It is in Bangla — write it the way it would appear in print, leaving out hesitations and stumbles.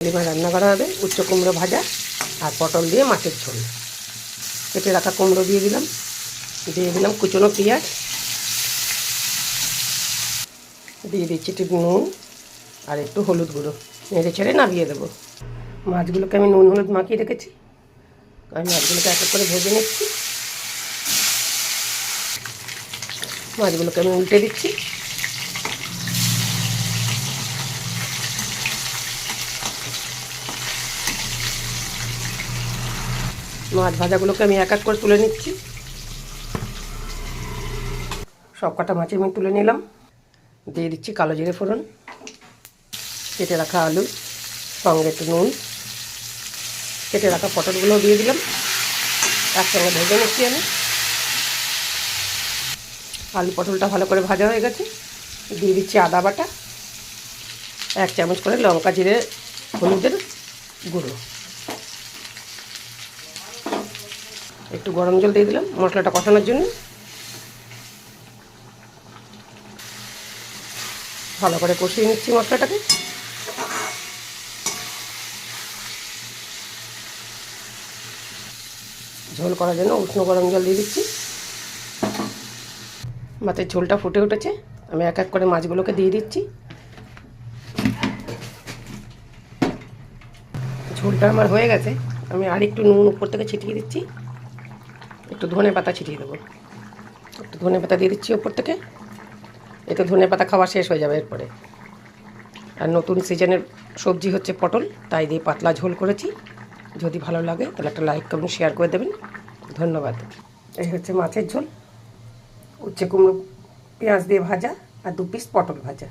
এবার রান্না করা হবে উচ্চ কুমড়ো ভাজা আর পটল দিয়ে মাছের ঝোল। কেটে রাখা কুমড়ো দিয়ে দিলাম কুচনো পেঁয়াজ, দিয়ে দিচ্ছি একটু নুন আর একটু হলুদ গুঁড়ো, নেড়ে ছেড়ে নামিয়ে দেবো। মাছগুলোকে আমি নুন হলুদ মাখিয়ে রেখেছি, আমি মাছগুলোকে এক এক করে ভেজে নিচ্ছি। মাছগুলোকে আমি উল্টে দিচ্ছি। মাছ ভাজাগুলোকে আমি এক এক করে তুলে নিচ্ছি। সব কটা মাছ আমি তুলে নিলাম। দিয়ে দিচ্ছি কালো জিরে ফোড়ন, কেটে রাখা আলু, সঙ্গে একটু নুন, কেটে রাখা পটলগুলোও দিয়ে দিলাম। একসঙ্গে ভেজে নিচ্ছি আমি। আলু পটলটা ভালো করে ভাজা হয়ে গেছে। দিয়ে দিচ্ছি আদা বাটা, 1 চামচ করে লঙ্কা জিরে হলুদের গুঁড়ো, একটু গরম জল দিয়ে দিলাম মশলাটা কষানোর জন্য। ভালো করে কষিয়ে নিচ্ছি মশলাটাকে। ঝোল করার জন্য উষ্ণ গরম জল দিয়ে দিচ্ছি। মাছের ঝোলটা ফুটে উঠেছে, আমি এক এক করে মাছগুলোকে দিয়ে দিচ্ছি। ঝোলটা আমার হয়ে গেছে, আমি আর একটু নুন উপর থেকে ছিটিয়ে দিচ্ছি। একটু ধনে পাতা ছিটিয়ে দেবো, একটু ধনে পাতা দিয়ে দিচ্ছি ওপর থেকে। এতে ধনে পাতা খাওয়া শেষ হয়ে যাবে এরপরে। আর নতুন সিজনের সবজি হচ্ছে পটল, তাই দিয়ে পাতলা ঝোল করেছি। যদি ভালো লাগে তাহলে একটা লাইক কমেন্ট শেয়ার করে দেবেন। ধন্যবাদ। এই হচ্ছে মাছের ঝোল, উচ্ছে কুমড়ো পেঁয়াজ দিয়ে ভাজা আর 2 পিস পটল ভাজা।